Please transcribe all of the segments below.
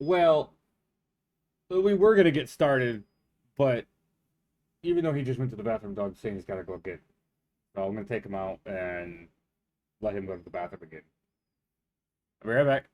Well, we were gonna get started, but even though he just went to the bathroom, dog's saying he's gotta go get. So I'm gonna take him out and let him go to the bathroom again. I'll be right back.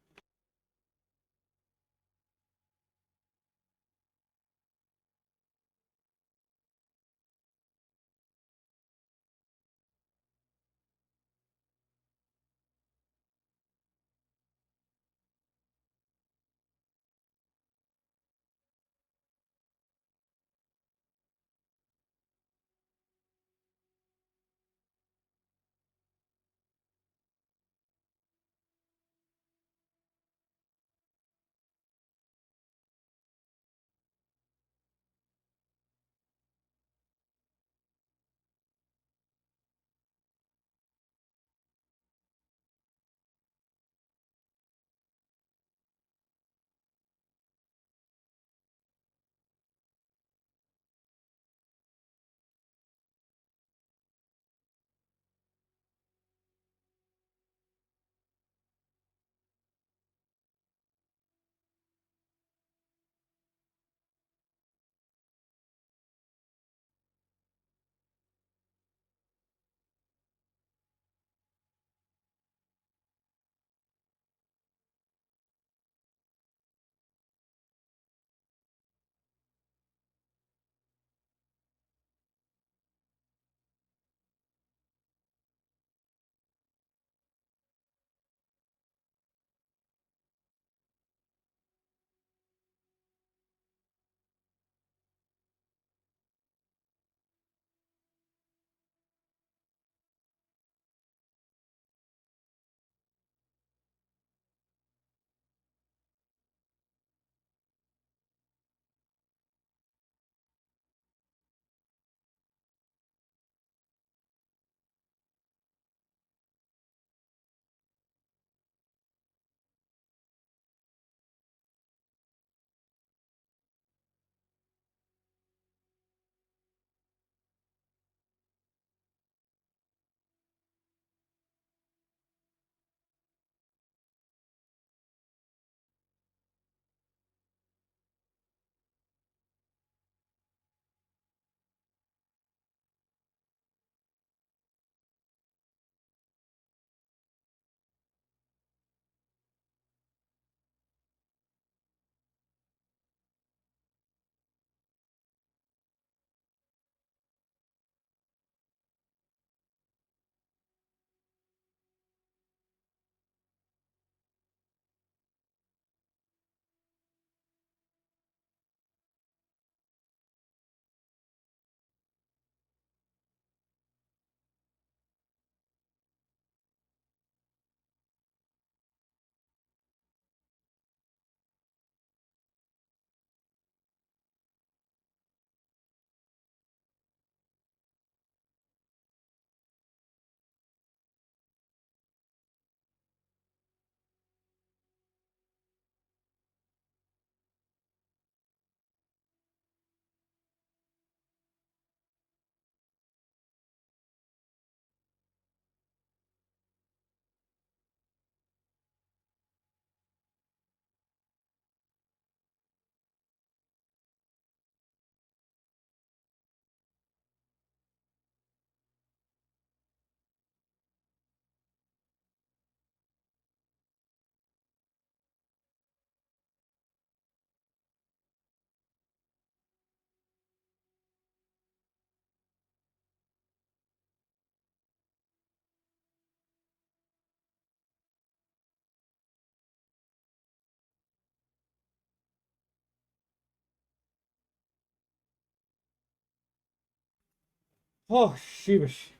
Oh, sheepish.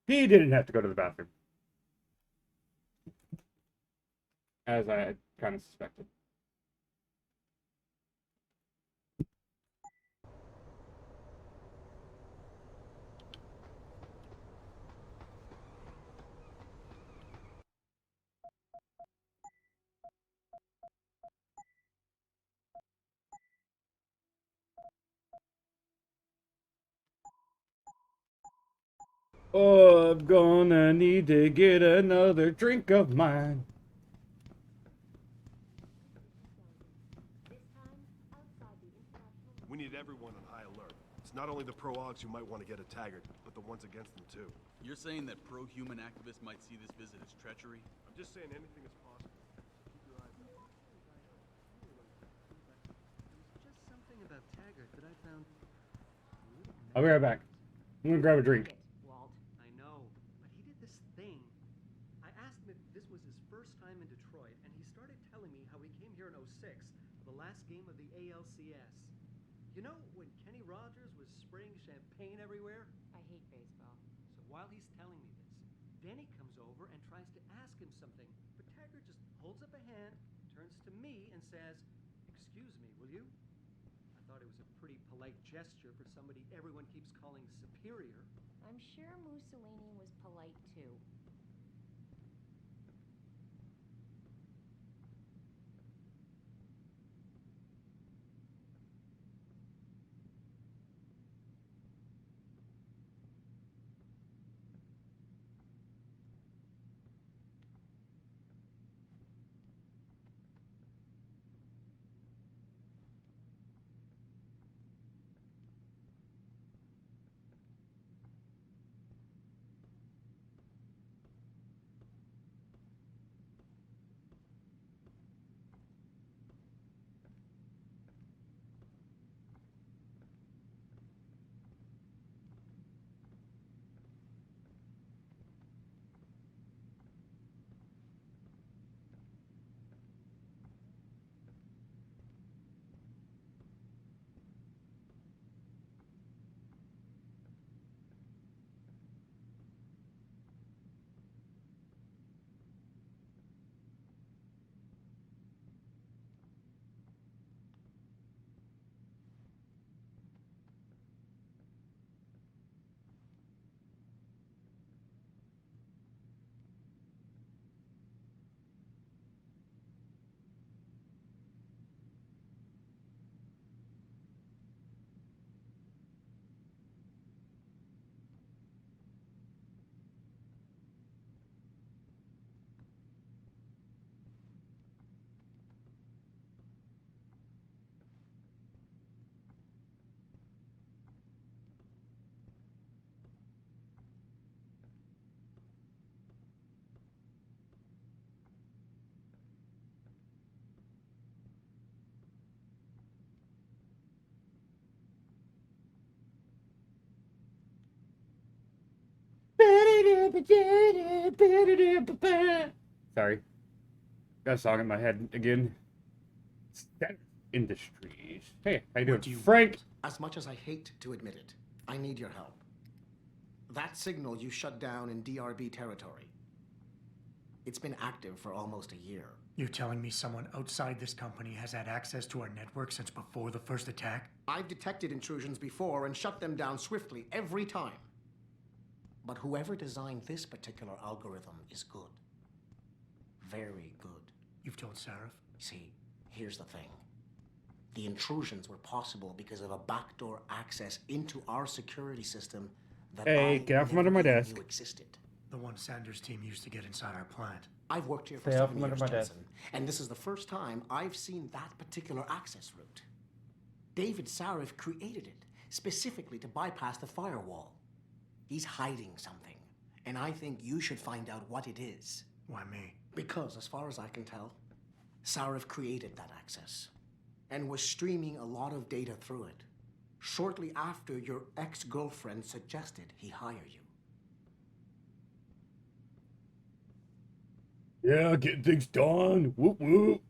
He didn't have to go to the bathroom, as I had kind of suspected. Oh, I'm gonna need to get another drink of mine. need everyone on high alert. It's not only the pro-Augs who might want to get at Taggart, but the ones against them too. You're saying that pro-human activists might see this visit as treachery? I'm just saying anything is possible. Keep your eyes out. There was just something about Taggart that I found a little I'll be right back. I'm gonna grab a drink. Walt, I know, but he did this thing. I asked him if this was his first time in Detroit, and he started telling me how he came here in '06 for the last game of the ALCS. You know, when Kenny Rogers was spraying champagne everywhere? I hate baseball. So while he's telling me this, Denny comes over and tries to ask him something, but Taggart just holds up a hand, turns to me, and says, "Excuse me, will you?" I thought it was a pretty polite gesture for somebody everyone keeps calling superior. I'm sure Mussolini was polite too. Sorry. Got a song in my head again. Standard Industries. Hey, how you doing? Frank! As much as I hate to admit it, I need your help. That signal you shut down in DRB territory. It's been active for almost a year. You're telling me someone outside this company has had access to our network since before the first attack? I've detected intrusions before and shut them down swiftly every time. But whoever designed this particular algorithm is good. Very good. You've told Sarif? See, here's the thing. The intrusions were possible because of a backdoor access into our security system that Hey, I get out from never under my even desk. knew existed. The one Sanders' team used to get inside our plant. I've worked here for Stay out 7 from under years, my desk. Jensen, and this is the first time I've seen that particular access route. David Sarif created it specifically to bypass the firewall. He's hiding something, and I think you should find out what it is. Why me? Because, as far as I can tell, Sarif created that access and was streaming a lot of data through it shortly after your ex-girlfriend suggested he hire you. Yeah, getting things done. Whoop whoop.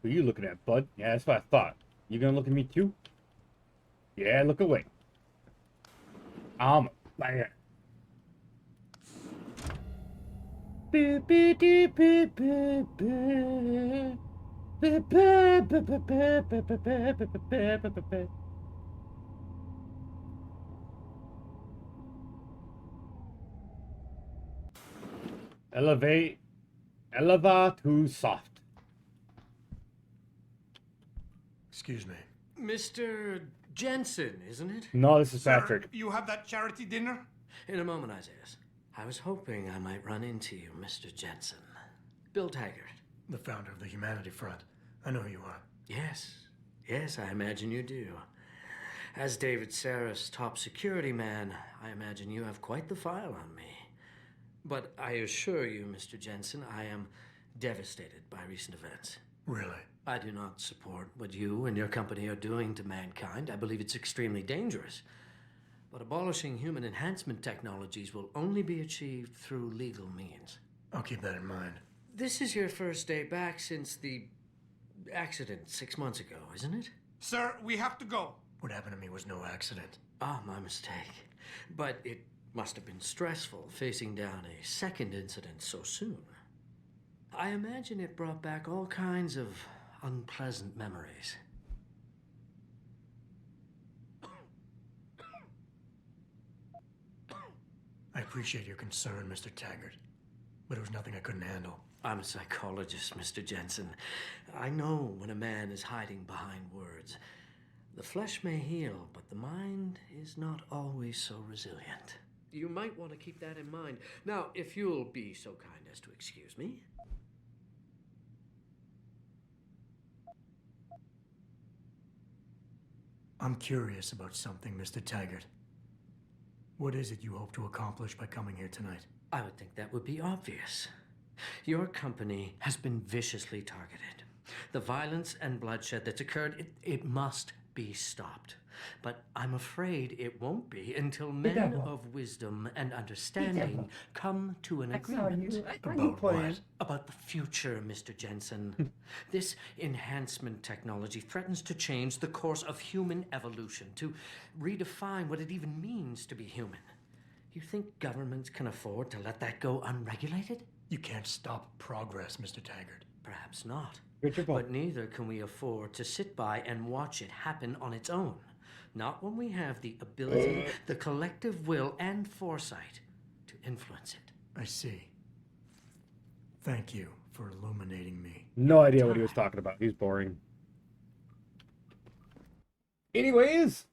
Who are you looking at, bud? Yeah, that's what I thought. You gonna look at me too? Yeah, look away. I'm a player. Eleva too soft. Excuse me. Mr. Jensen, isn't it? No, this is Sir, Patrick. you have that charity dinner? In a moment, Isaiah. I was hoping I might run into you, Mr. Jensen. Bill Taggart. The founder of the Humanity Front. I know who you are. Yes, I imagine you do. As David Saris' top security man, I imagine you have quite the file on me. But I assure you, Mr. Jensen, I am devastated by recent events. Really? I do not support what you and your company are doing to mankind. I believe it's extremely dangerous. But abolishing human enhancement technologies will only be achieved through legal means. I'll keep that in mind. This is your first day back since the accident 6 months ago, isn't it? Sir, we have to go. What happened to me was no accident. Ah, my mistake. But it must have been stressful facing down a second incident so soon. I imagine it brought back all kinds of unpleasant memories. I appreciate your concern, Mr. Taggart, but it was nothing I couldn't handle. I'm a psychologist, Mr. Jensen. I know when a man is hiding behind words. The flesh may heal, but the mind is not always so resilient. You might want to keep that in mind. Now, if you'll be so kind as to excuse me. I'm curious about something, Mr. Taggart. What is it you hope to accomplish by coming here tonight? I would think that would be obvious. Your company has been viciously targeted. The violence and bloodshed that's occurred, it must be stopped. But I'm afraid it won't be until men of wisdom and understanding come to an agreement. About what? About the future, Mr. Jensen. This enhancement technology threatens to change the course of human evolution, to redefine what it even means to be human. You think governments can afford to let that go unregulated? You can't stop progress, Mr. Taggart. Perhaps not. Richard Ball. But neither can we afford to sit by and watch it happen on its own. Not when we have the ability, the collective will, and foresight to influence it. I see. Thank you for illuminating me. No idea what he was talking about. He's boring. Anyways,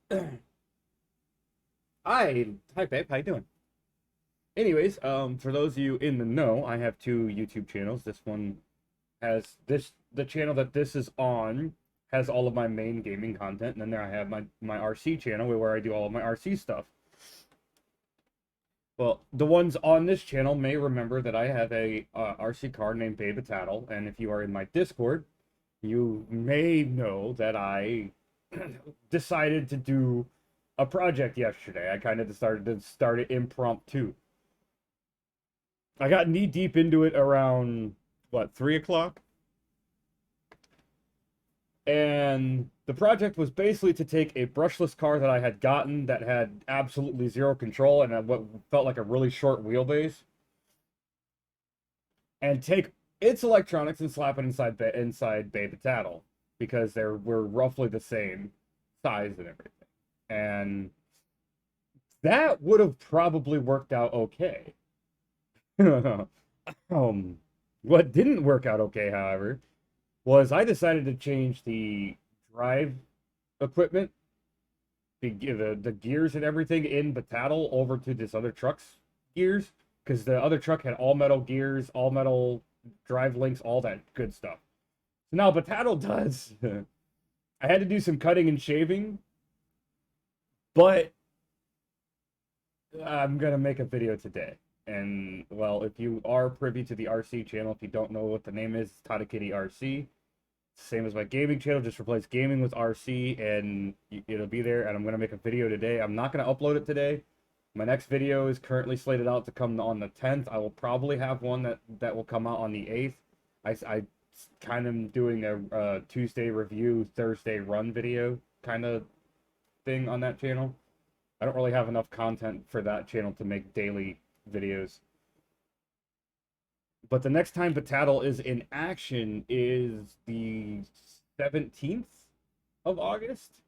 hi babe, how you doing? Anyways, for those of you in the know, I have two YouTube channels. This one has the channel that this is on has all of my main gaming content, and then there I have my RC channel where I do all of my RC stuff. Well, the ones on this channel may remember that I have a RC car named Babe Tattle, and if you are in my Discord, you may know that I decided to do a project yesterday. I kind of decided to start it impromptu. I got knee deep into it around, what, 3 o'clock? And the project was basically to take a brushless car that I had gotten that had absolutely zero control and what felt like a really short wheelbase, and take its electronics and slap it inside Babe Tattle, because they were roughly the same size and everything. And that would have probably worked out okay. What didn't work out okay, however, was I decided to change the drive equipment, the gears and everything in Batattle over to this other truck's gears, because the other truck had all metal gears, all metal drive links, all that good stuff. So now Batattle does. I had to do some cutting and shaving, but I'm going to make a video today. And, well, if you are privy to the RC channel, if you don't know what the name is, it's Tadakitty RC. Same as my gaming channel, just replace gaming with RC, and it'll be there. And I'm going to make a video today. I'm not going to upload it today. My next video is currently slated out to come on the 10th. I will probably have one that will come out on the 8th. I kind of doing a Tuesday review, Thursday run video kind of thing on that channel. I don't really have enough content for that channel to make daily videos. But the next time Batattle is in action is the 17th of August,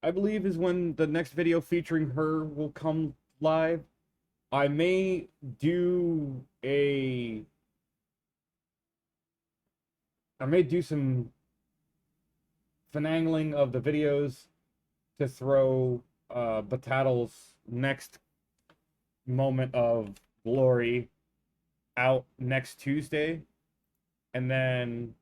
I believe, is when the next video featuring her will come live. I may do some finagling of the videos to throw Batattle's next moment of glory out next Tuesday, And then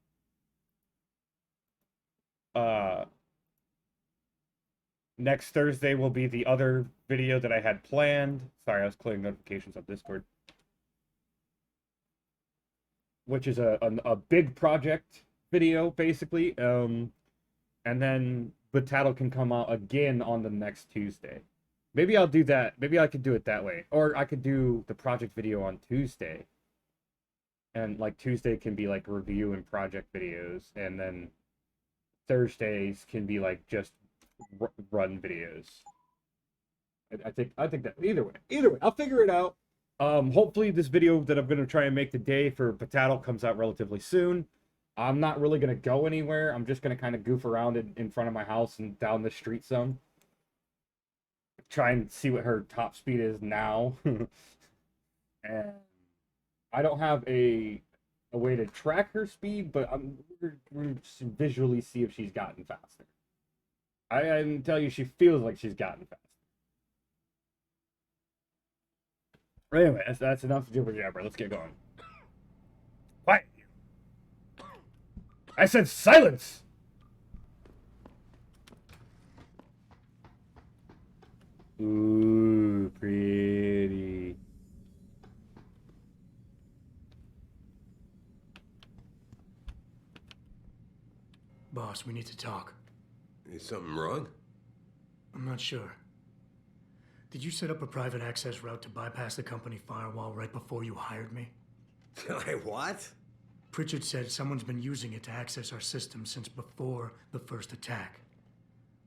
next Thursday will be the other video that I had planned. Sorry, I was clearing notifications on Discord. Which is a big project video, basically. And then Batattle can come out again on the next Tuesday. Maybe I'll do that. Maybe I could do it that way. Or I could do the project video on Tuesday. And like Tuesday can be like review and project videos. And then Thursdays can be like just run videos. I think that either way, I'll figure it out. Hopefully this video that I'm gonna try and make today for Batattle comes out relatively soon. I'm not really gonna go anywhere. I'm just gonna kind of goof around in front of my house and down the street some. Try and see what her top speed is now. And I don't have a way to track her speed, but we're gonna visually see if she's gotten faster. I can tell you she feels like she's gotten faster. Anyway, that's enough jibber jabber. Let's get going. Quiet. I said silence! Ooh, pretty. Boss, we need to talk. Is something wrong? I'm not sure. Did you set up a private access route to bypass the company firewall right before you hired me? I what? Pritchard said someone's been using it to access our system since before the first attack.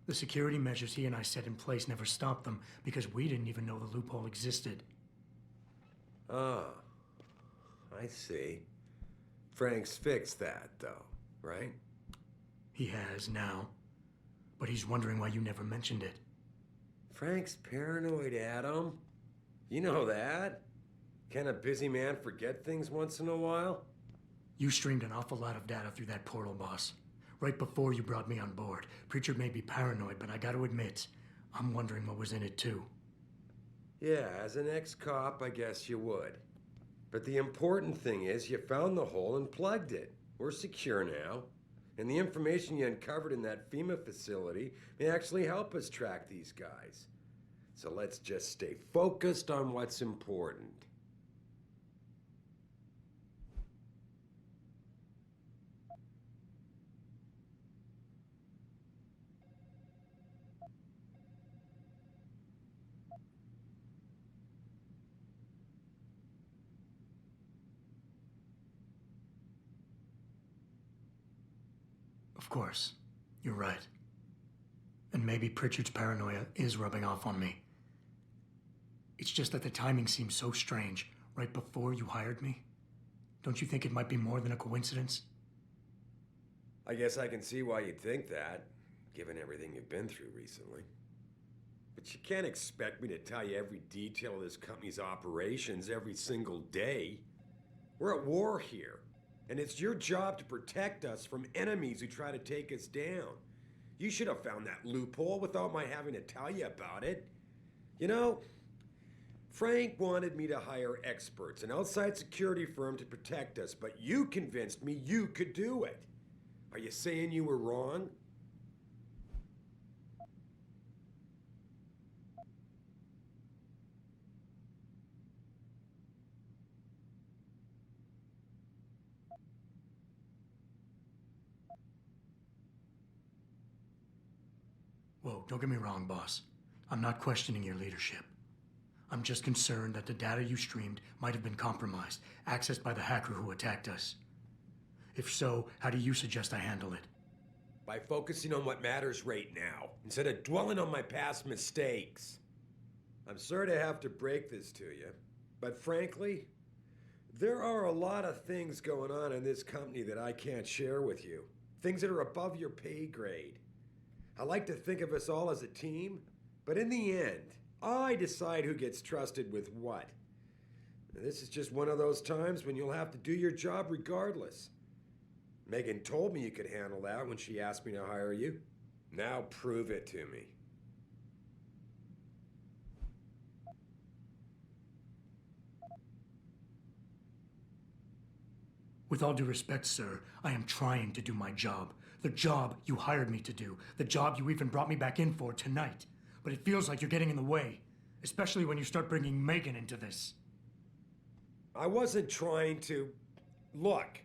The security measures he and I set in place never stopped them because we didn't even know the loophole existed. Oh, I see. Frank's fixed that, though, right? He has now. But he's wondering why you never mentioned it. Frank's paranoid, Adam. You know that. Can a busy man forget things once in a while? You streamed an awful lot of data through that portal, boss. Right before you brought me on board. Pritchard may be paranoid, but I gotta admit, I'm wondering what was in it too. Yeah, as an ex-cop, I guess you would. But the important thing is you found the hole and plugged it. We're secure now. And the information you uncovered in that FEMA facility may actually help us track these guys. So let's just stay focused on what's important. Of course, you're right. And maybe Pritchard's paranoia is rubbing off on me. It's just that the timing seems so strange, right before you hired me. Don't you think it might be more than a coincidence? I guess I can see why you'd think that, given everything you've been through recently. But you can't expect me to tell you every detail of this company's operations every single day. We're at war here. And it's your job to protect us from enemies who try to take us down. You should have found that loophole without my having to tell you about it. You know, Frank wanted me to hire experts, an outside security firm to protect us, but you convinced me you could do it. Are you saying you were wrong? Whoa, don't get me wrong, boss. I'm not questioning your leadership. I'm just concerned that the data you streamed might have been compromised, accessed by the hacker who attacked us. If so, how do you suggest I handle it? By focusing on what matters right now, instead of dwelling on my past mistakes. I'm sorry to have to break this to you, but frankly, there are a lot of things going on in this company that I can't share with you. Things that are above your pay grade. I like to think of us all as a team, but in the end, I decide who gets trusted with what. And this is just one of those times when you'll have to do your job regardless. Megan told me you could handle that when she asked me to hire you. Now prove it to me. With all due respect, sir, I am trying to do my job. The job you hired me to do. The job you even brought me back in for tonight. But it feels like you're getting in the way. Especially when you start bringing Megan into this. I wasn't trying to. Look,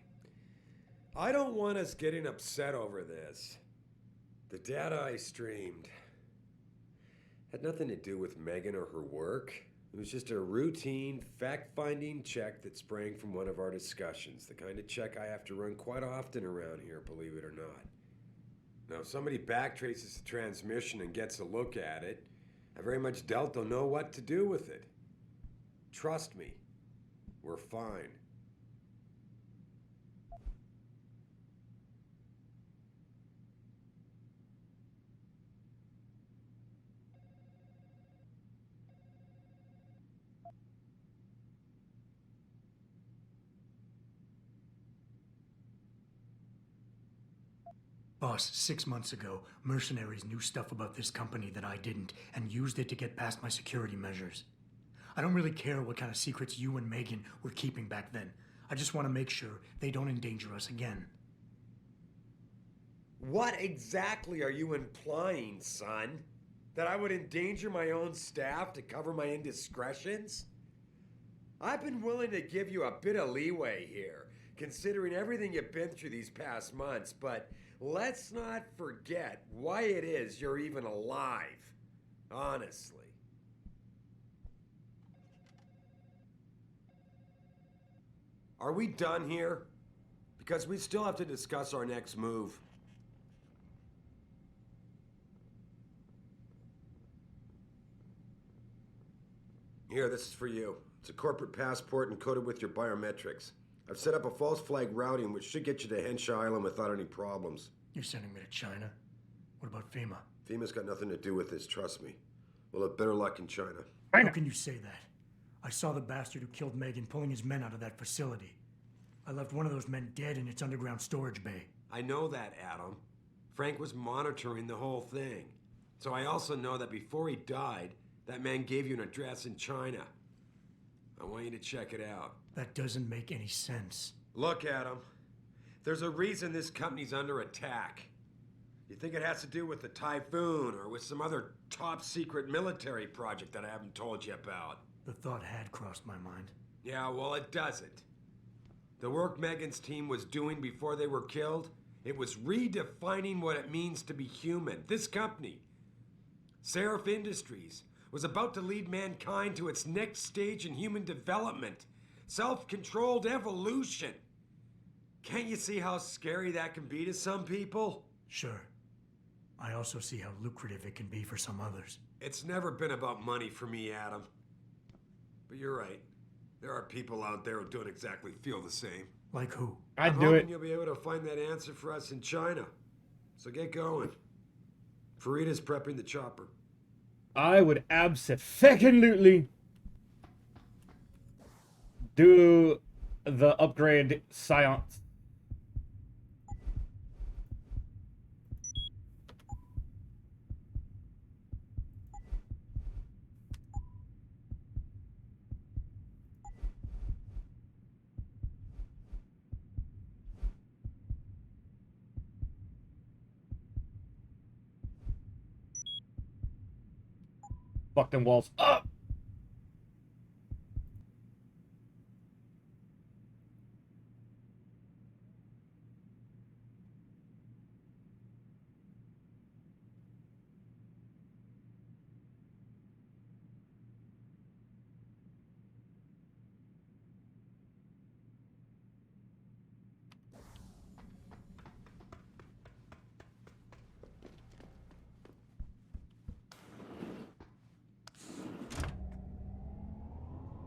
I don't want us getting upset over this. The data I streamed had nothing to do with Megan or her work. It was just a routine, fact-finding check that sprang from one of our discussions. The kind of check I have to run quite often around here, believe it or not. Now, if somebody backtraces the transmission and gets a look at it, I very much doubt they'll know what to do with it. Trust me, we're fine. Boss, 6 months ago, mercenaries knew stuff about this company that I didn't and used it to get past my security measures. I don't really care what kind of secrets you and Megan were keeping back then. I just want to make sure they don't endanger us again. What exactly are you implying, son? That I would endanger my own staff to cover my indiscretions? I've been willing to give you a bit of leeway here, considering everything you've been through these past months, but let's not forget why it is you're even alive. Honestly. Are we done here? Because we still have to discuss our next move. Here, this is for you. It's a corporate passport encoded with your biometrics. I've set up a false flag routing which should get you to Henshaw Island without any problems. You're sending me to China? What about FEMA? FEMA's got nothing to do with this, trust me. We'll have better luck in China. How can you say that? I saw the bastard who killed Megan pulling his men out of that facility. I left one of those men dead in its underground storage bay. I know that, Adam. Frank was monitoring the whole thing. So I also know that before he died, that man gave you an address in China. I want you to check it out. That doesn't make any sense. Look, Adam. There's a reason this company's under attack. You think it has to do with the Typhoon or with some other top secret military project that I haven't told you about? The thought had crossed my mind. Yeah, well, it doesn't. The work Megan's team was doing before they were killed, it was redefining what it means to be human. This company, Seraph Industries, was about to lead mankind to its next stage in human development. Self-controlled evolution. Can't you see how scary that can be to some people? Sure. I also see how lucrative it can be for some others. It's never been about money for me, Adam. But you're right. There are people out there who don't exactly feel the same. Like who? I'd I'm do hoping it. you'll be able to find that answer for us in China. So get going. Farida's prepping the chopper. I would abso-fucking-lutely do the upgrade science. Fuck them walls up!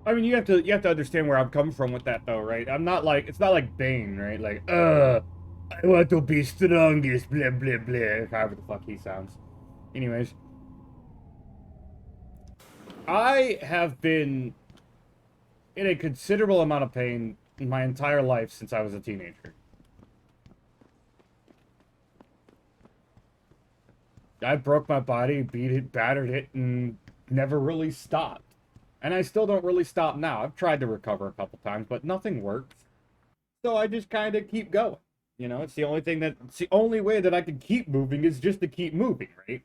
I mean, you have to understand where I'm coming from with that, though, right? I'm not like, it's not like Bane, right? Like, I want to be strongest, blah blah blah. However the fuck he sounds. Anyways, I have been in a considerable amount of pain my entire life since I was a teenager. I broke my body, beat it, battered it, and never really stopped. And I still don't really stop now. I've tried to recover a couple times, but nothing works. So I just kind of keep going. You know, it's the only way that I can keep moving is just to keep moving, right?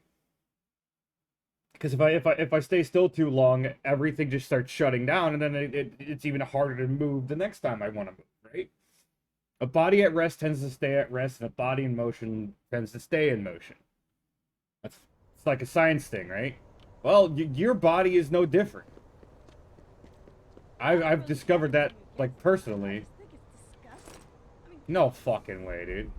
Because if I stay still too long, everything just starts shutting down, and then it's even harder to move the next time I want to move, right? A body at rest tends to stay at rest, and a body in motion tends to stay in motion. It's like a science thing, right? Well, your body is no different. I've discovered that, like, personally. No fucking way, dude.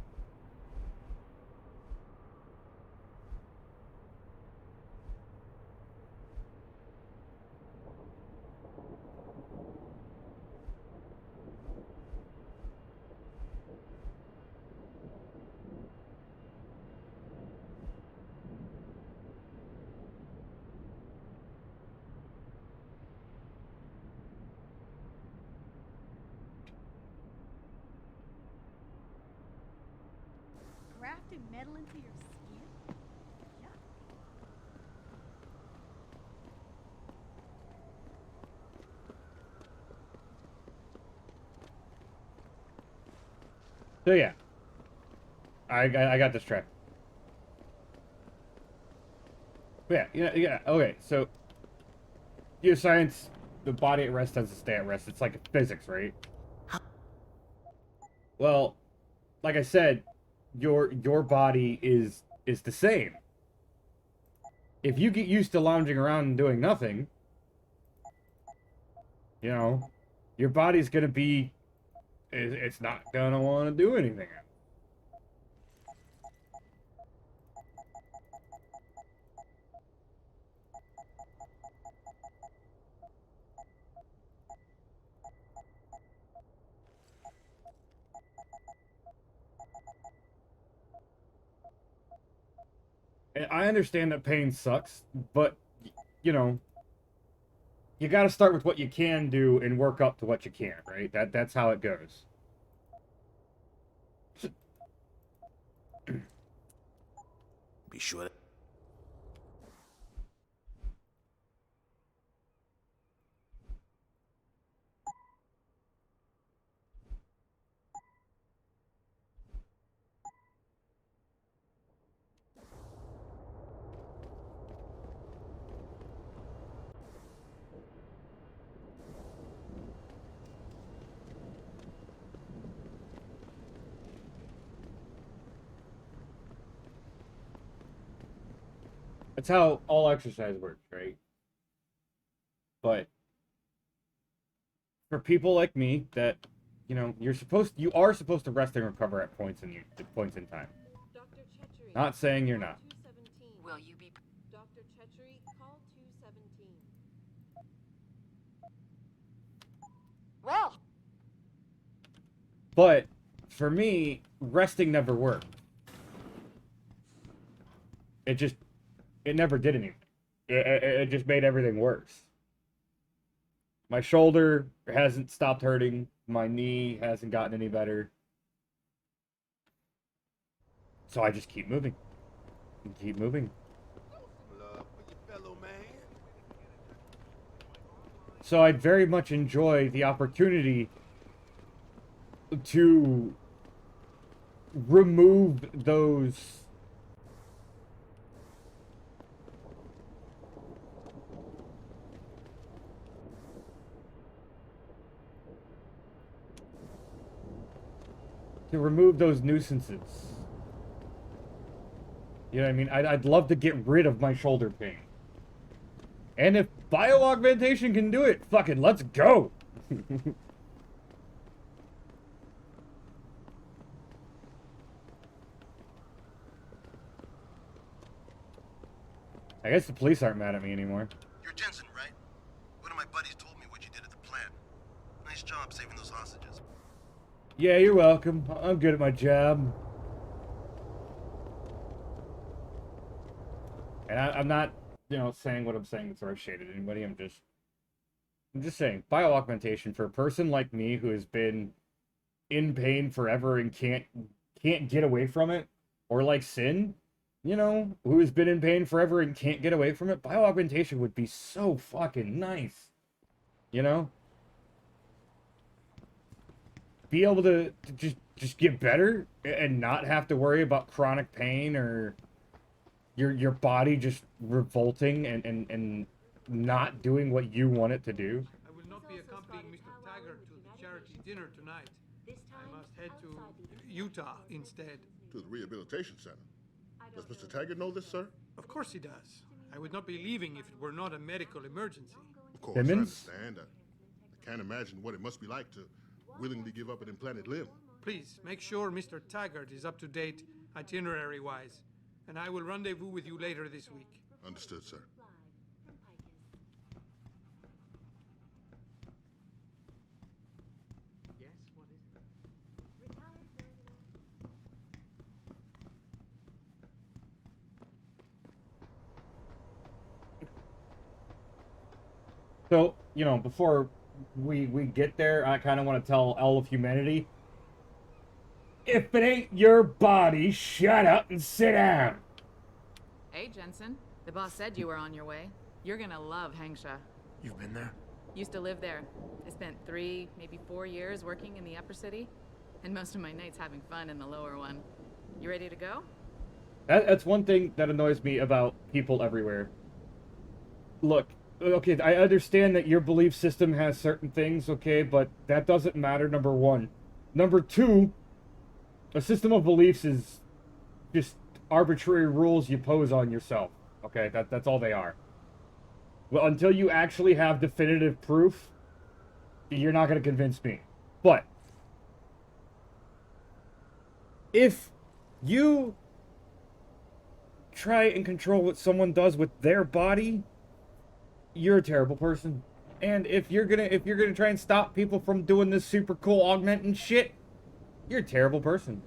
Grafting metal into your skin? Yeah. So yeah, I got distracted. Yeah. Okay, so your science, the body at rest tends to stay at rest. It's like physics, right? Well, like I said, your body is the same. If you get used to lounging around and doing nothing, you know, your body's gonna be, it's not gonna want to do anything. And I understand that pain sucks, but, you know, you got to start with what you can do and work up to what you can't, right? That's how it goes. Be sure that... That's how all exercise works, right? But for people like me that, you know, you are supposed to rest and recover at points in time. Dr. Chetri, Not saying you're not. 217. Will you be... Dr. Chetri, call 217. Well, But for me, resting never worked. It never did anything. It just made everything worse. My shoulder hasn't stopped hurting. My knee hasn't gotten any better. So I just keep moving. And keep moving. So I'd very much enjoy the opportunity to remove those nuisances. You know what I mean? I'd love to get rid of my shoulder pain. And if bioaugmentation can do it, fucking let's go! I guess the police aren't mad at me anymore. You're Jensen, right? One of my buddies told me what you did at the plant. Nice job saving those hostages. Yeah, you're welcome. I'm good at my job. And I'm not, you know, saying what I'm saying to throw shade at anybody. I'm just saying, bioaugmentation for a person like me who has been in pain forever and can't get away from it, or like Sin, you know, who has been in pain forever and can't get away from it, bioaugmentation would be so fucking nice. You know? be able to just get better and not have to worry about chronic pain or your body just revolting and not doing what you want it to do? I will not be accompanying Mr. Taggart to the charity dinner tonight. I must head to Utah instead. To the rehabilitation center. Does Mr. Taggart know this, sir? Of course he does. I would not be leaving if it were not a medical emergency. Of course, Simmons? I understand. I can't imagine what it must be like to willingly give up an implanted limb. Please, make sure Mr. Taggart is up to date itinerary-wise, and I will rendezvous with you later this week. Understood, sir. Yes, what is it? So, you know, before we get there, I kind of want to tell all of humanity, if it ain't your body, shut up and sit down. Hey, Jensen. The boss said you were on your way. You're gonna love Hengsha. You've been there? Used to live there. I spent 3, maybe 4 years working in the upper city, and most of my nights having fun in the lower one. You ready to go? That's one thing that annoys me about people everywhere. Look, okay, I understand that your belief system has certain things, okay, but that doesn't matter, number one. Number two, a system of beliefs is just arbitrary rules you pose on yourself, okay? That's all they are. Well, until you actually have definitive proof, you're not going to convince me. But if you try and control what someone does with their body, you're a terrible person. And if you're gonna try and stop people from doing this super cool augmenting shit, you're a terrible person.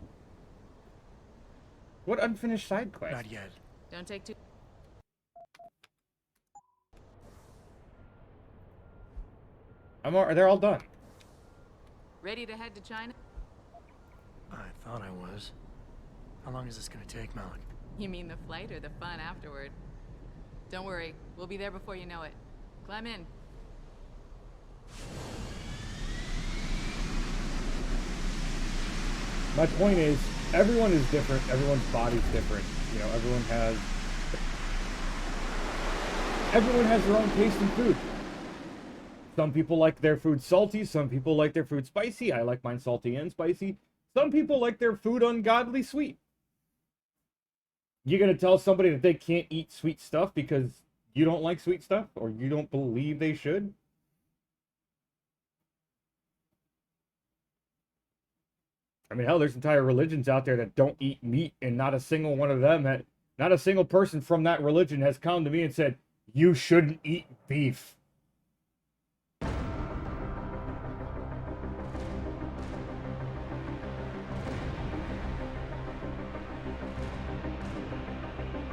What unfinished side quest? Not yet. Don't take too... They're all done. Ready to head to China? I thought I was. How long is this gonna take, Malik? You mean the flight or the fun afterward? Don't worry, we'll be there before you know it. Climb in. My point is, everyone is different. Everyone's body's different. You know, everyone has their own taste in food. Some people like their food salty. Some people like their food spicy. I like mine salty and spicy. Some people like their food ungodly sweet. You're gonna tell somebody that they can't eat sweet stuff because you don't like sweet stuff, or you don't believe they should? I mean, hell, there's entire religions out there that don't eat meat, and not a single one of them, not a single person from that religion has come to me and said, you shouldn't eat beef.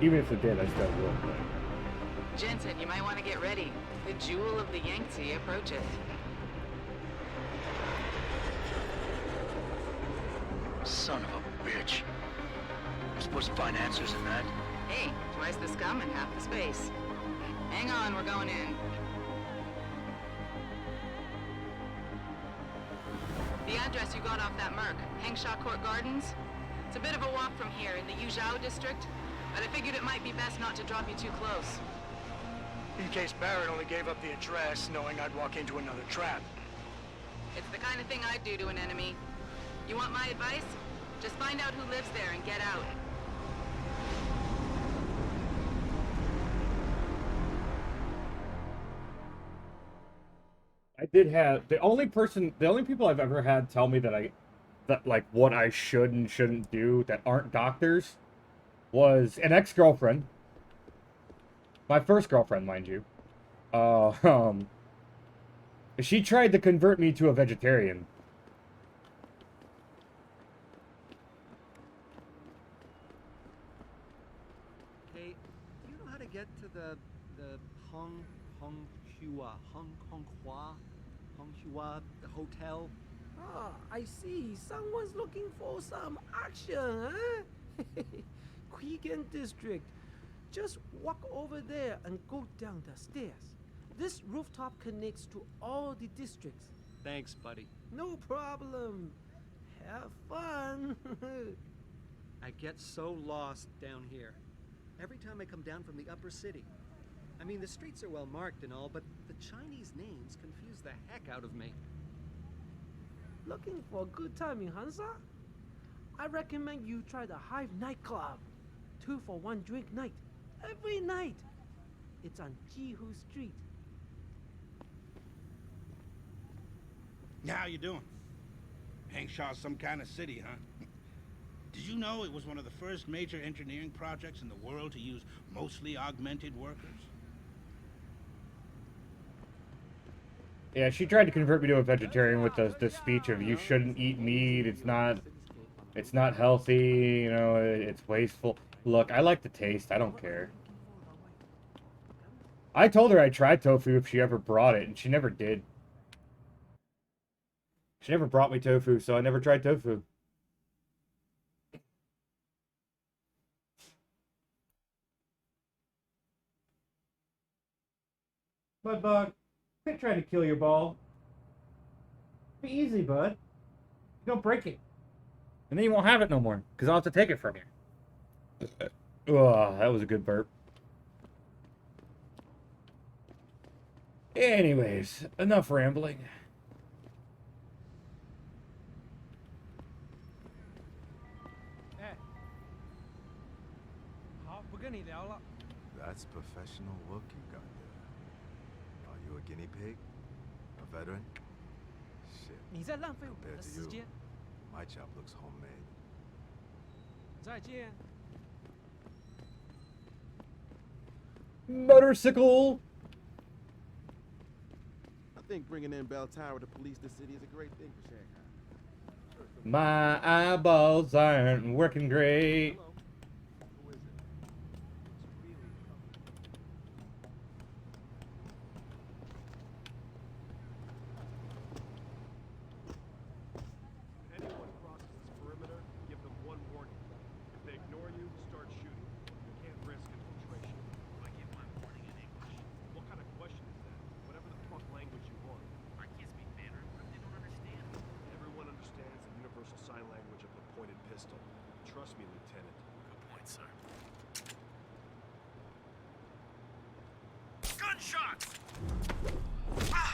Even if it did, I still would. Jensen, you might want to get ready. The jewel of the Yangtze approaches. Son of a bitch. We're supposed to find answers in that. Hey, twice the scum and half the space. Hang on, we're going in. The address you got off that Merc, Hengsha Court Gardens. It's a bit of a walk from here in the Yuzhou district, but I figured it might be best not to drop you too close. In case Barrett only gave up the address, knowing I'd walk into another trap. It's the kind of thing I'd do to an enemy. You want my advice? Just find out who lives there and get out. I did have the only people I've ever had tell me that like what I should and shouldn't do that aren't doctors was an ex-girlfriend. My first girlfriend, mind you. She tried to convert me to a vegetarian. Hey, do you know how to get to the Honghua hotel? Ah, I see. Someone's looking for some action, huh? Quigan District. Just walk over there and go down the stairs. This rooftop connects to all the districts. Thanks, buddy. No problem. Have fun. I get so lost down here. Every time I come down from the upper city. I mean, the streets are well marked and all, but the Chinese names confuse the heck out of me. Looking for a good time in Hansa? I recommend you try the Hive nightclub. 2 for 1 drink night. Every night. It's on Jihu Street. How you doing? Hangshaw's some kind of city, huh? Did you know it was one of the first major engineering projects in the world to use mostly augmented workers? Yeah, she tried to convert me to a vegetarian with the speech of you shouldn't eat meat. It's not healthy. You know, it's wasteful. Look, I like the taste. I don't care. I told her I'd try tofu if she ever brought it, and she never did. She never brought me tofu, so I never tried tofu. Bud, quit trying to kill your ball. Be easy, bud. Don't break it. And then you won't have it no more, because I'll have to take it from you. Oh, that was a good burp. Anyways, enough rambling. That's professional work you got there. Are you a guinea pig? A veteran? Shit. 你在浪费我 Compared 的 to 时 you, 间。 my job looks homemade. 再见。 Motorcycle! I think bringing in Bell Tower to police the city is a great thing for Shanghai. My eyeballs aren't working great. Anyone crosses this perimeter, give them one warning. If they ignore you, start shooting. You can't risk infiltration. I give my warning in English. What kind of question is that? Whatever the fuck language you want. I can't speak Mandarin. What if they don't understand? Everyone understands the universal sign language of the pointed pistol. Trust me, Lieutenant. Good point, sir. Gunshots! Ah!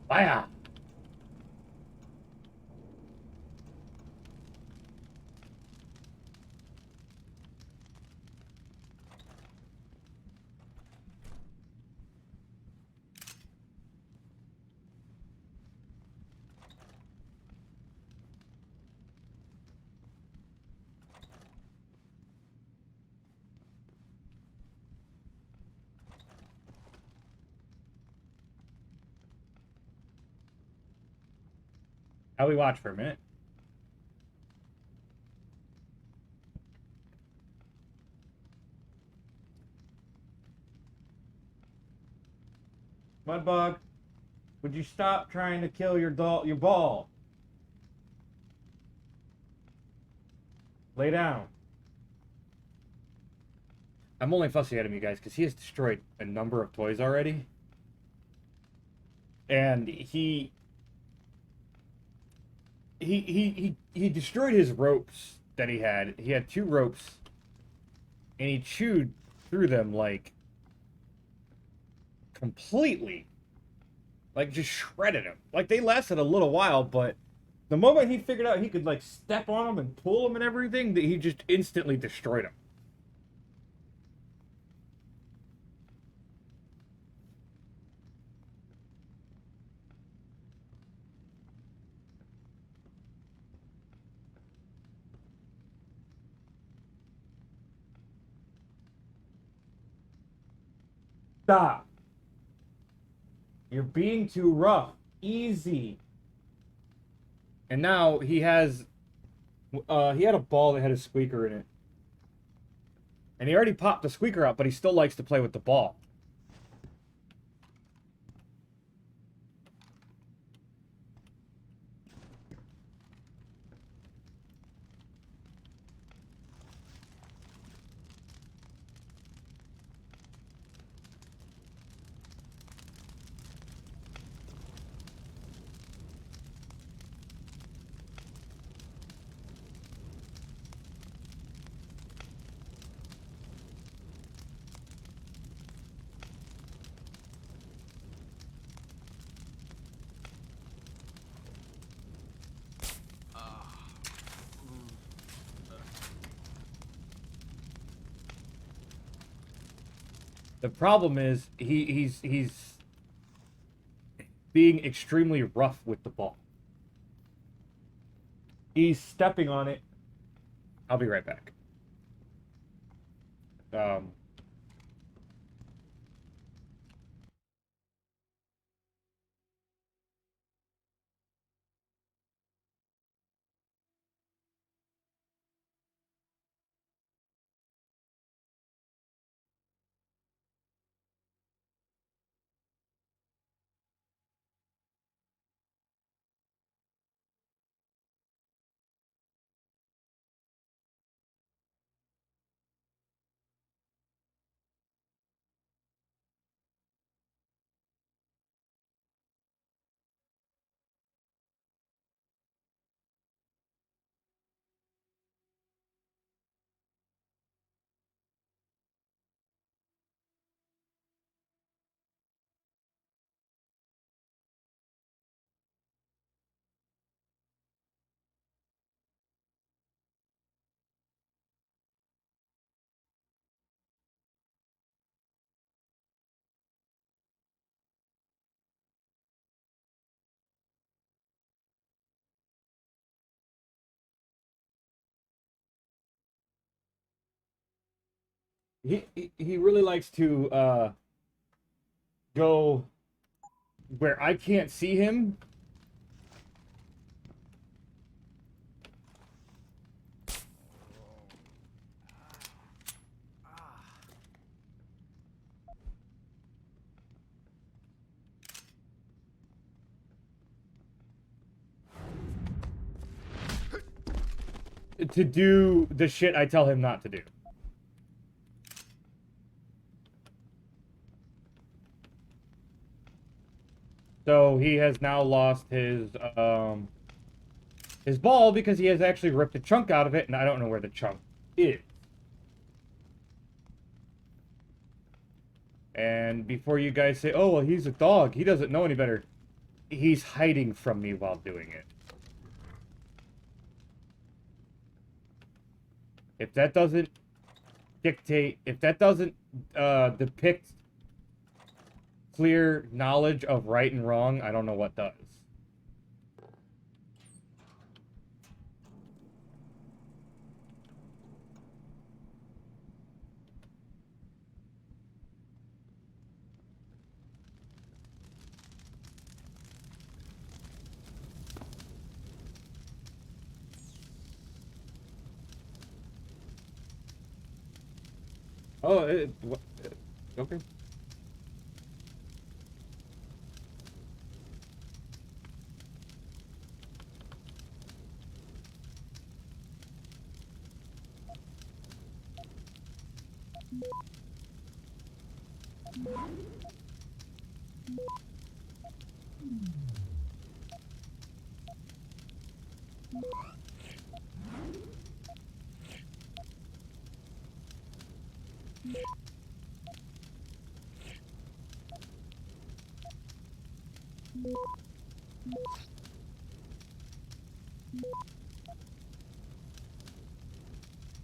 Fire! How we watch for a minute? Mudbug, would you stop trying to kill your ball? Lay down. I'm only fussy at him, you guys, because he has destroyed a number of toys already. And he destroyed his ropes that he had. He had 2 ropes, and he chewed through them like completely, like just shredded them. Like they lasted a little while, but the moment he figured out he could like step on them and pull them and everything, that he just instantly destroyed them. Stop. You're being too rough. Easy. And now he has... he had a ball that had a squeaker in it. And he already popped the squeaker out, but he still likes to play with the ball. The problem is he's being extremely rough with the ball. He's stepping on it. I'll be right back. He really likes to go where I can't see him. To do the shit I tell him not to do. So he has now lost his ball because he has actually ripped a chunk out of it, and I don't know where the chunk is. And before you guys say, oh, well, he's a dog, he doesn't know any better, he's hiding from me while doing it. If that doesn't dictate, if that doesn't depict clear knowledge of right and wrong, I don't know what does. Oh, okay.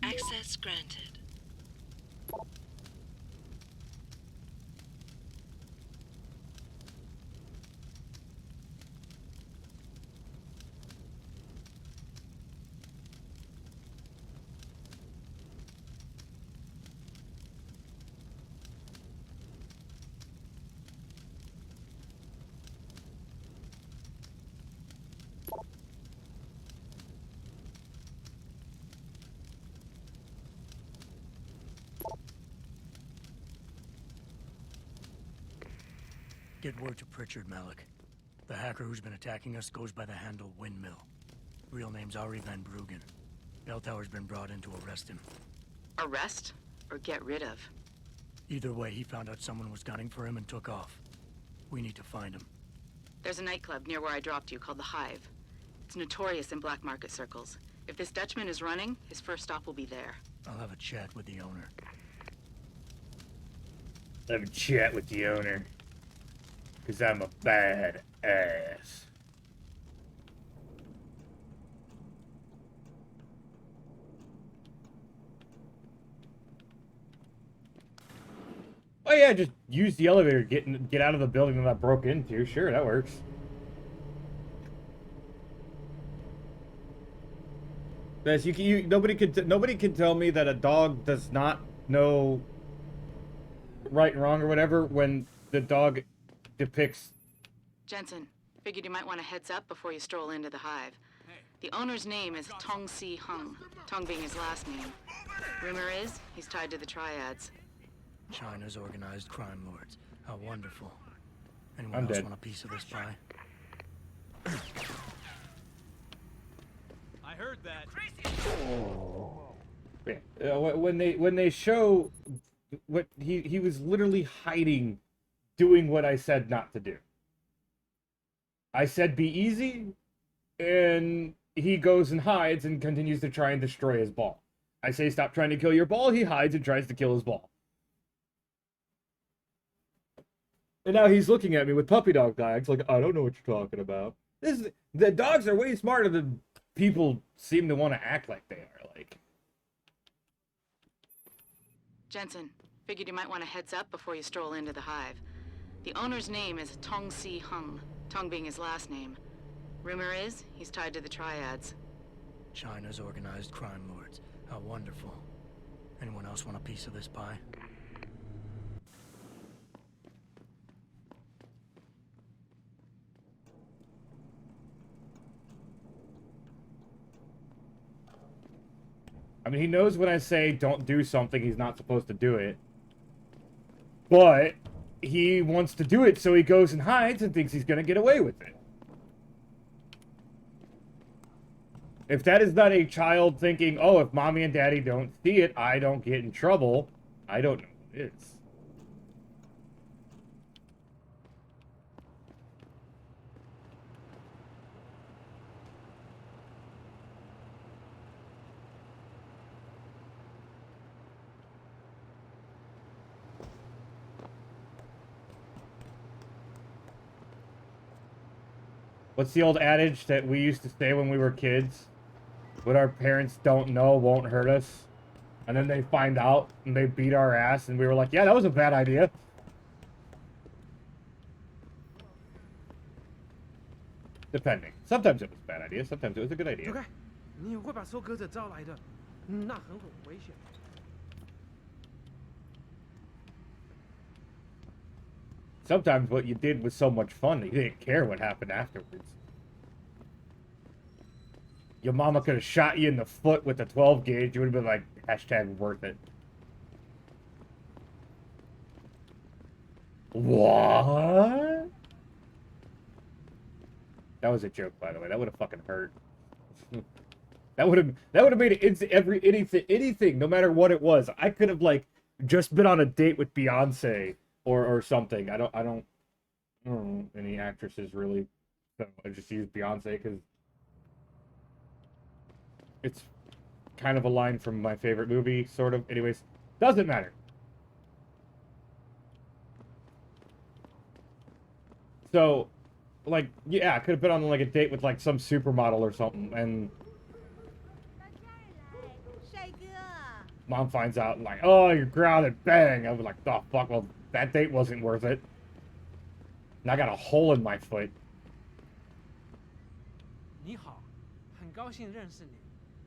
Access granted. Get word to Pritchard, Malik. The hacker who's been attacking us goes by the handle Windmill. Real name's Ari Van Bruggen. Bell Tower's been brought in to arrest him. Arrest or get rid of? Either way, he found out someone was gunning for him and took off. We need to find him. There's a nightclub near where I dropped you called The Hive. It's notorious in black market circles. If this Dutchman is running, his first stop will be there. I'll have a chat with the owner. Have a chat with the owner. Because I'm a bad ass. Oh yeah, just use the elevator, get out of the building that I broke into. Sure, that works. Yes, nobody can tell me that a dog does not know right and wrong or whatever when the dog depicts. Jensen, figured you might want a heads up before you stroll into The Hive. The owner's name is Tong Si Hung, Tong being his last name. Rumor is, he's tied to the Triads. China's organized crime lords. How wonderful. Anyone I'm else dead. want a piece of this pie? I heard that. Yeah. When they show what he was literally hiding, doing what I said not to do. I said be easy, and he goes and hides and continues to try and destroy his ball. I say stop trying to kill your ball, he hides and tries to kill his ball. And now he's looking at me with puppy dog tags like, I don't know what you're talking about. The dogs are way smarter than people seem to want to act like they are. Like, Jensen, figured you might want a heads up before you stroll into The Hive. The owner's name is Tong Si Hung, Tong being his last name. Rumor is, he's tied to the Triads. China's organized crime lords. How wonderful. Anyone else want a piece of this pie? I mean, he knows when I say don't do something, he's not supposed to do it. But he wants to do it, so he goes and hides and thinks he's going to get away with it. If that is not a child thinking, oh, if mommy and daddy don't see it, I don't get in trouble, I don't know what it is. What's the old adage that we used to say when we were kids? What our parents don't know won't hurt us. And then they find out and they beat our ass and we were like, yeah, that was a bad idea. Depending. Sometimes it was a bad idea, sometimes it was a good idea. 走开！你会把收割者招来的，那很危险。 Sometimes what you did was so much fun that you didn't care what happened afterwards. Your mama could have shot you in the foot with a 12 gauge. You would have been like, hashtag worth it. What? That was a joke, by the way. That would have fucking hurt. That would have made it anything, no matter what it was. I could have like just been on a date with Beyonce or something. I don't know any actresses really. So I just use Beyonce because it's kind of a line from my favorite movie, sort of. Anyways, doesn't matter. So, like, yeah, I could have been on like a date with like some supermodel or something, and Mom finds out and like, oh, you're grounded, bang. I was like, oh fuck, well that date wasn't worth it. And I got a hole in my foot. 你好，很高兴认识你。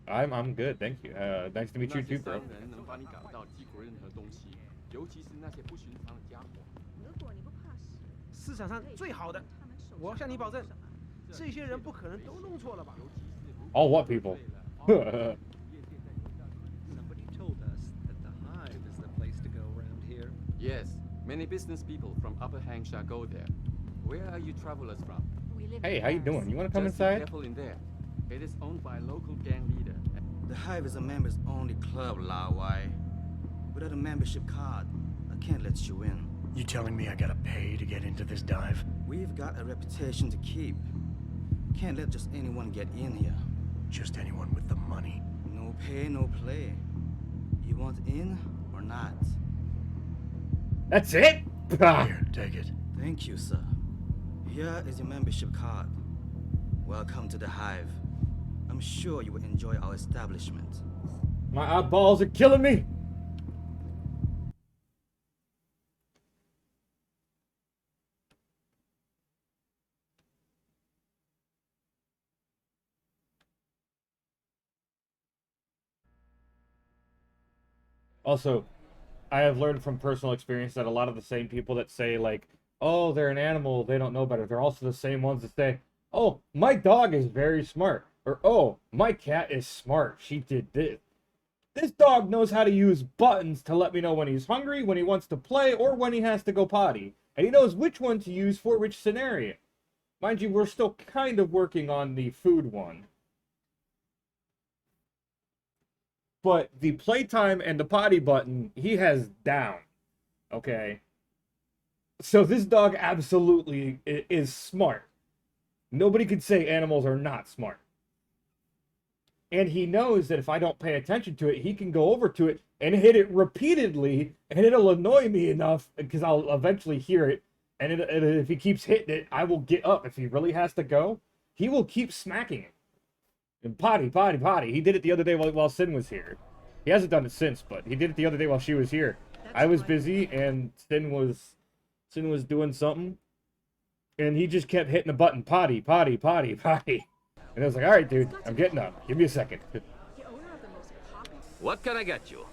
I'm good, thank you. Nice to meet you too, bro. 能帮你感到击破任何东西，尤其是那些不寻常的家伙。如果你不怕死，市场上最好的，我向你保证，这些人不可能都弄错了吧？ All what people? Somebody told us that the Hive is the place to go around here. Yes, many business people from Upper Hangsha go there. Where are you travelers from? Hey, how you doing? You want to come Just be inside? careful in there. It is owned by a local gang leader. The Hive is a members-only club, Lao Wai. Without a membership card, I can't let you in. You telling me I gotta pay to get into this dive? We've got a reputation to keep. Can't let just anyone get in here. Just anyone with the money? No pay, no play. You want in or not? That's it? Here, take it. Thank you, sir. Here is your membership card. Welcome to the Hive. I'm sure you will enjoy our establishment. My eyeballs are killing me. Also, I have learned from personal experience that a lot of the same people that say like, oh, they're an animal, they don't know better, they're also the same ones that say, oh, my dog is very smart. Or, oh, my cat is smart. She did this. This dog knows how to use buttons to let me know when he's hungry, when he wants to play, or when he has to go potty. And he knows which one to use for which scenario. Mind you, we're still kind of working on the food one. But the playtime and the potty button, he has down. Okay? So this dog absolutely is smart. Nobody could say animals are not smart. And he knows that if I don't pay attention to it, he can go over to it and hit it repeatedly, and it'll annoy me enough because I'll eventually hear it. And if he keeps hitting it, I will get up. If he really has to go, he will keep smacking it. And potty, potty, potty. He did it the other day while Sin was here. He hasn't done it since, but he did it the other day while she was here. I was busy and Sin was doing something, and he just kept hitting the button, potty, potty, potty, potty. And I was like, all right, dude, I'm getting up. Give me a second. What can I get you?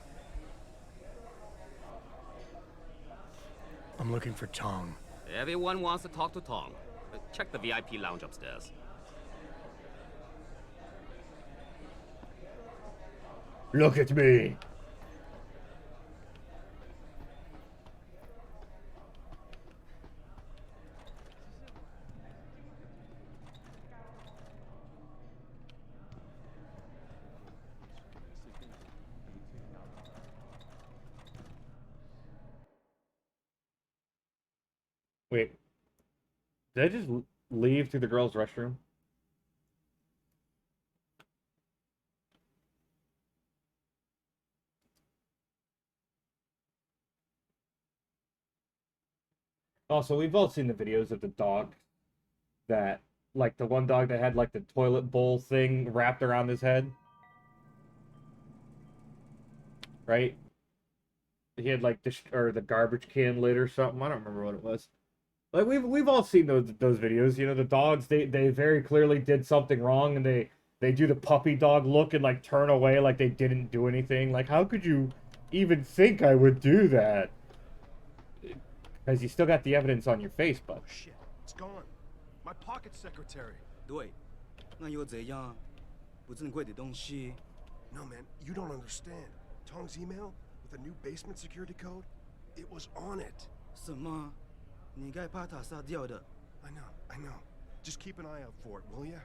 I'm looking for Tong. Everyone wants to talk to Tong. Check the VIP lounge upstairs. Look at me. Wait, did I just leave through the girls' restroom? Also, we've all seen the videos of the dog that, like the one dog that had like the toilet bowl thing wrapped around his head. Right? He had like the garbage can lid or something. I don't remember what it was. Like we've all seen those videos. You know, the dogs they very clearly did something wrong, and they do the puppy dog look and like turn away like they didn't do anything. Like, how could you even think I would do that? Because you still got the evidence on your face, bud. Shit, it's gone. My pocket secretary. 对，那又怎样？不珍贵的东西。 No, man, you don't understand. Tong's email with a new basement security code, it was on it. 什么？你该怕他杀掉的。 I know. Just keep an eye out for it, will ya?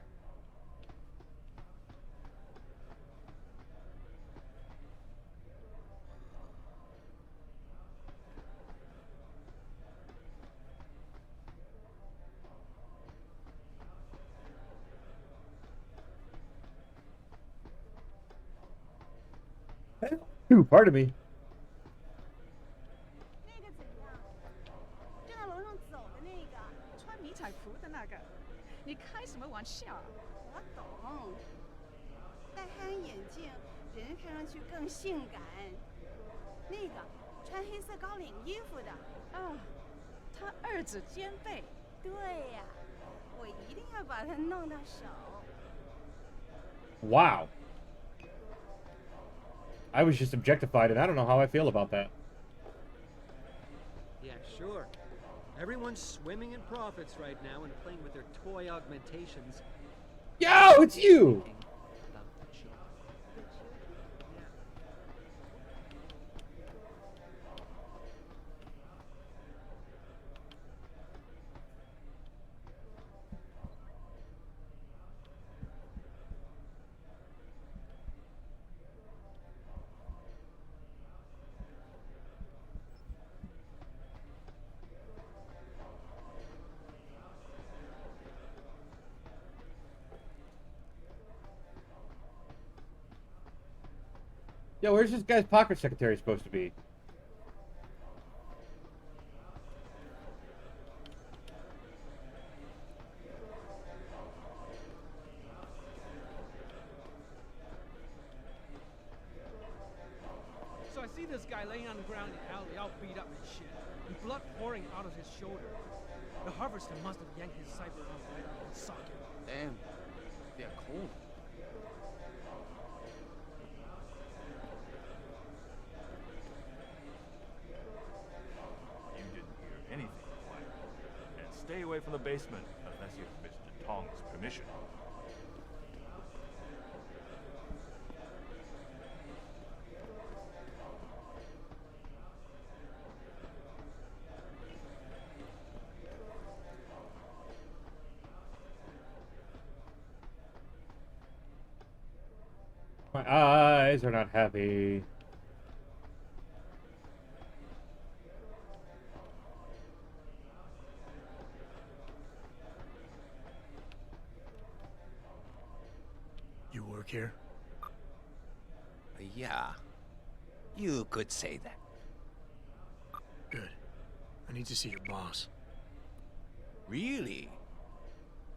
Ooh, pardon me. 那个怎样？正在楼上走的那个，穿迷彩服的那个，你开什么玩笑？我懂。戴黑人眼镜，人看上去更性感。那个穿黑色高领衣服的，啊，他二指兼备。对呀，我一定要把他弄到手。 Wow. I was just objectified, and I don't know how I feel about that. Yeah, sure. Everyone's swimming in profits right now and playing with their toy augmentations. Yo, it's you! About the children. Yeah. Yo, where's this guy's pocket secretary supposed to be? So I see this guy laying on the ground in the alley, all beat up and shit, and blood pouring out of his shoulder. The harvester must have yanked his cyber arm right out of his socket. Damn. They're cold. You didn't hear anything, Wyatt. And stay away from the basement unless you have Mr. Tong's permission. My eyes are not happy. You work here? Yeah. You could say that. Good. I need to see your boss. Really?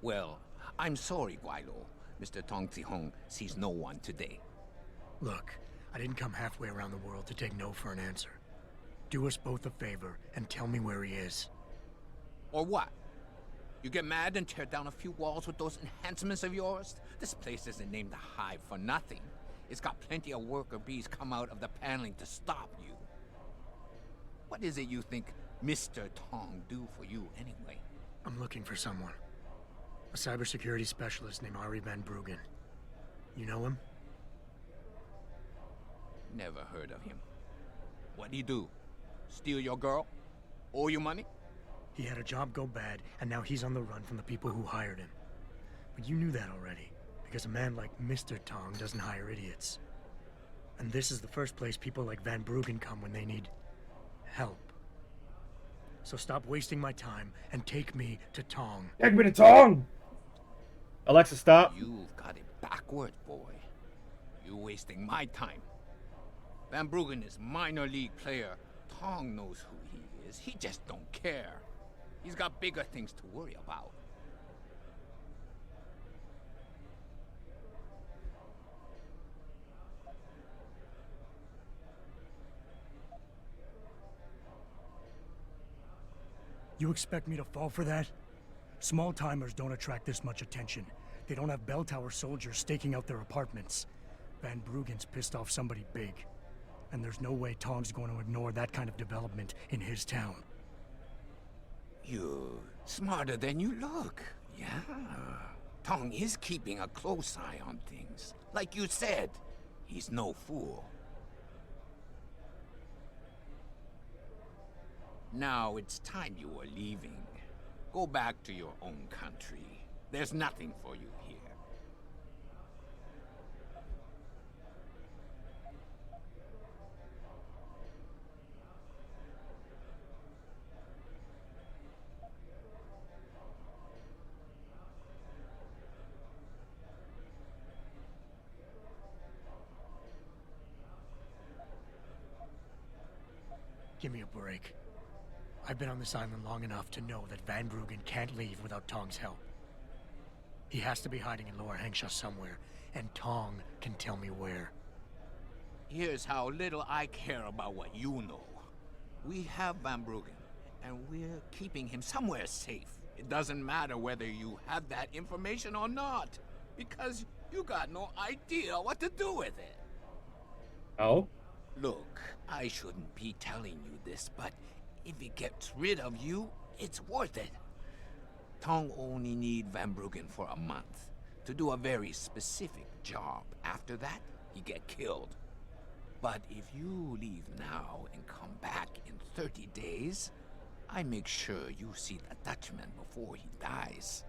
Well, I'm sorry, Guilo. Mr. Tong Zihong sees no one today. Look, I didn't come halfway around the world to take no for an answer. Do us both a favor and tell me where he is. Or what? You get mad and tear down a few walls with those enhancements of yours? This place isn't named the Hive for nothing. It's got plenty of worker bees come out of the paneling to stop you. What is it you think Mr. Tong do for you anyway? I'm looking for someone. A cybersecurity specialist named Ari Van Bruggen. You know him? Never heard of him. What'd he do? Steal your girl? Owe you money? He had a job go bad, and now he's on the run from the people who hired him. But you knew that already, because a man like Mr. Tong doesn't hire idiots. And this is the first place people like Van Bruggen come when they need help. So stop wasting my time and take me to Tong. Take me to Tong! Alexa, stop. You've got it backward, boy. You're wasting my time. Van Bruggen is minor league player. Tong knows who he is. He just don't care. He's got bigger things to worry about. You expect me to fall for that? Small-timers don't attract this much attention. They don't have bell tower soldiers staking out their apartments. Van Bruggen's pissed off somebody big. And there's no way Tong's going to ignore that kind of development in his town. You're smarter than you look, yeah? Tong is keeping a close eye on things. Like you said, he's no fool. Now it's time you were leaving. Go back to your own country. There's nothing for you here. Give me a break. I've been on this island long enough to know that Van Bruggen can't leave without Tong's help. He has to be hiding in Lower Hangsha somewhere, and Tong can tell me where. Here's how little I care about what you know. We have Van Bruggen, and we're keeping him somewhere safe. It doesn't matter whether you have that information or not, because you got no idea what to do with it. Oh? Look, I shouldn't be telling you this, but if it gets rid of you, it's worth it. Tong only need Van Bruggen for a month to do a very specific job. After that, he get killed. But if you leave now and come back in 30 days, I make sure you see the Dutchman before he dies.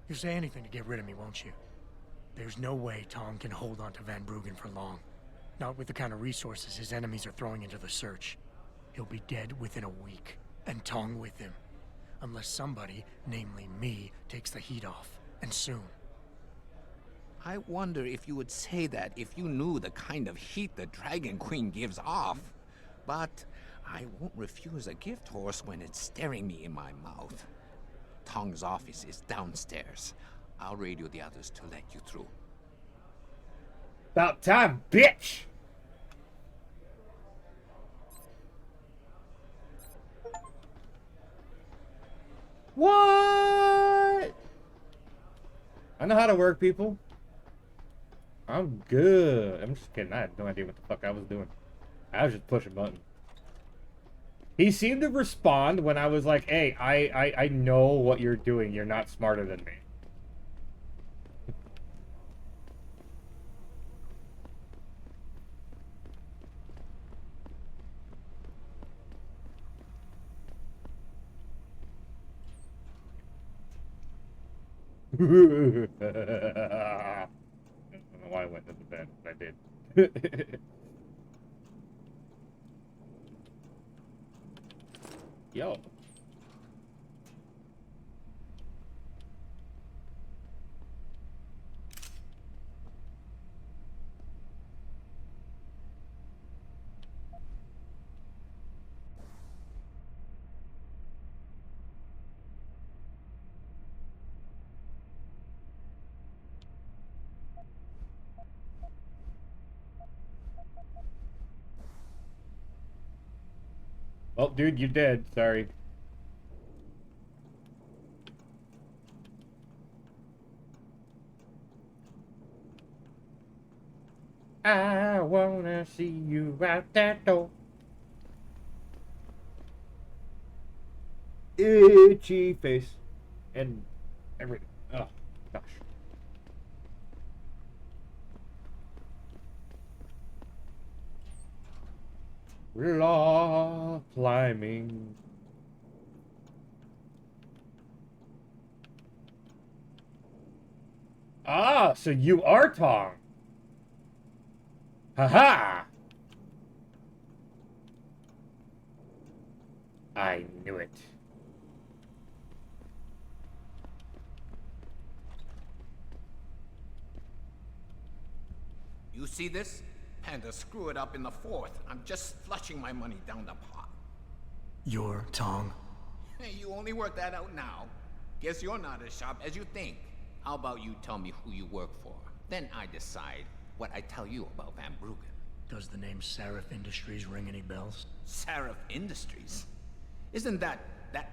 You'll say anything to get rid of me, won't you? There's no way Tong can hold on to Van Bruggen for long. Not with the kind of resources his enemies are throwing into the search. He'll be dead within a week, and Tong with him. Unless somebody, namely me, takes the heat off, and soon. I wonder if you would say that if you knew the kind of heat the Dragon Queen gives off. But I won't refuse a gift horse when it's staring me in my mouth. Tong's office is downstairs. I'll radio the others to let you through. About time, bitch! What? I know how to work, people. I'm good. I'm just kidding. I had no idea what the fuck I was doing. I was just pushing buttons. He seemed to respond when I was like, hey, I know what you're doing. You're not smarter than me. I don't know why I went to the bed, but I did. Yo. Oh, dude, you're dead. Sorry. I wanna see you out that door. Itchy face. And everything. Oh, gosh. Law climbing. Ah, so you are Tong. Haha! I knew it. You see this? Had to screw it up in the fourth. I'm just flushing my money down the pot. You're Tong? Hey, you only work that out now. Guess you're not as sharp as you think. How about you tell me who you work for? Then I decide what I tell you about Van Bruggen. Does the name Sarif Industries ring any bells? Sarif Industries? Isn't that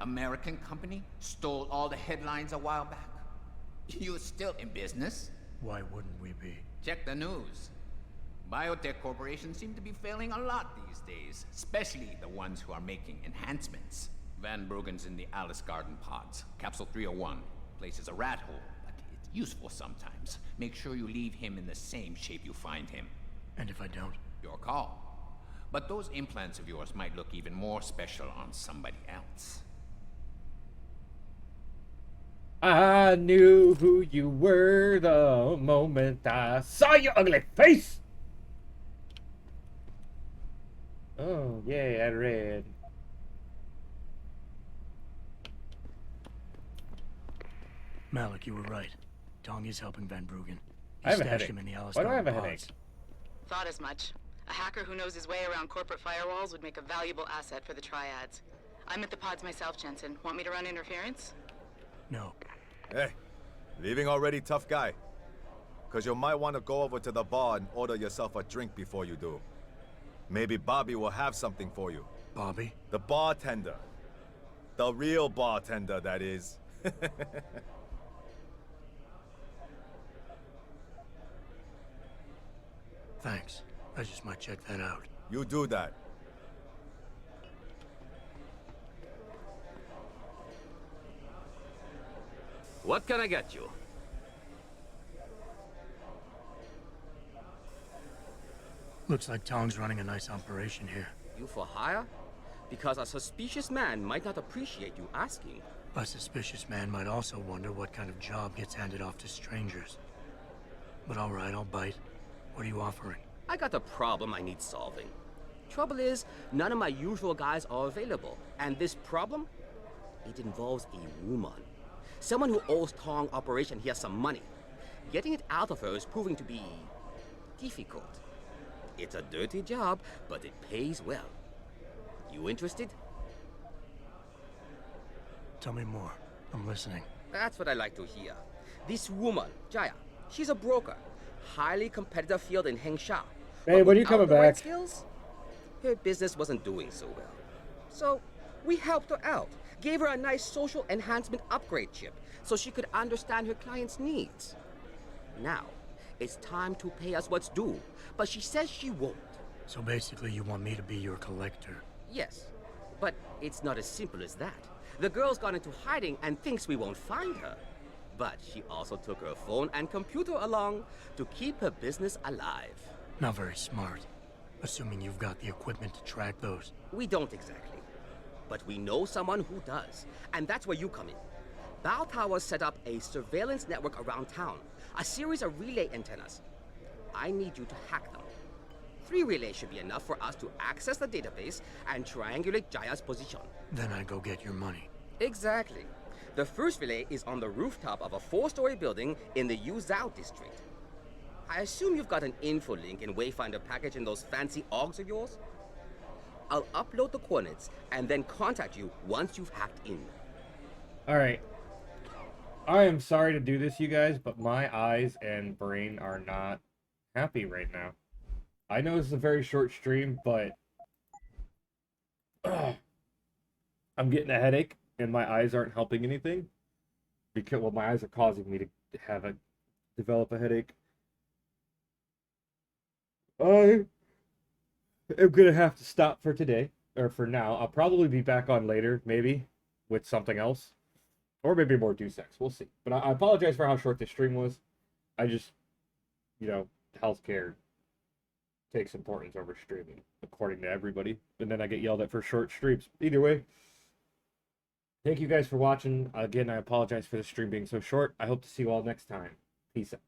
American company stole all the headlines a while back? You're still in business? Why wouldn't we be? Check the news. Biotech corporations seem to be failing a lot these days, especially the ones who are making enhancements. Van Bruggen's in the Alice Garden pods, Capsule 301. place is a rat hole, but it's useful sometimes. Make sure you leave him in the same shape you find him. And if I don't? Your call. But those implants of yours might look even more special on somebody else. I knew who you were the moment I saw your ugly face. Oh, yeah, I read. Malik, you were right. Tong is helping Van Bruggen. I have a stashed headache. him in the Alice Why do I have a Garden headache? pods. Thought as much. A hacker who knows his way around corporate firewalls would make a valuable asset for the Triads. I'm at the pods myself, Jensen. Want me to run interference? No. Hey, leaving already, tough guy? Because you might want to go over to the bar and order yourself a drink before you do. Maybe Bobby will have something for you. Bobby? The bartender. The real bartender, that is. Thanks. I just might check that out. You do that. What can I get you? Looks like Tong's running a nice operation here. You for hire? Because a suspicious man might not appreciate you asking. A suspicious man might also wonder what kind of job gets handed off to strangers. But all right, I'll bite. What are you offering? I got a problem I need solving. Trouble is, none of my usual guys are available. And this problem? It involves a woman. Someone who owes Tong Operation here some money. Getting it out of her is proving to be difficult. It's a dirty job, but it pays well. You interested? Tell me more. I'm listening. That's what I like to hear. This woman, Jaya, she's a broker. Highly competitive field in Hengsha. Hey, when are you Without coming the right back? skills, her business wasn't doing so well. So we helped her out. Gave her a nice social enhancement upgrade chip so she could understand her clients' needs. Now, it's time to pay us what's due, but she says she won't. So basically you want me to be your collector? Yes, but it's not as simple as that. The girl's gone into hiding and thinks we won't find her. But she also took her phone and computer along to keep her business alive. Not very smart. Assuming you've got the equipment to track those. We don't exactly. But we know someone who does. And that's where you come in. Bow Tower set up a surveillance network around town. A series of relay antennas. I need you to hack them. 3 relays should be enough for us to access the database and triangulate Jaya's position. Then I go get your money. Exactly. The first relay is on the rooftop of a 4-story building in the Yuzhou district. I assume you've got an info link and Wayfinder package in those fancy OGs of yours? I'll upload the coordinates and then contact you once you've hacked in. Alright. I am sorry to do this, you guys, but my eyes and brain are not happy right now. I know this is a very short stream, but I'm getting a headache, and my eyes aren't helping anything. Because, well, my eyes are causing me to develop a headache. I am gonna have to stop for today, or for now. I'll probably be back on later, maybe, with something else. Or maybe more Deus Ex. We'll see. But I apologize for how short this stream was. I just, healthcare takes importance over streaming, according to everybody. And then I get yelled at for short streams. Either way, thank you guys for watching. Again, I apologize for the stream being so short. I hope to see you all next time. Peace out.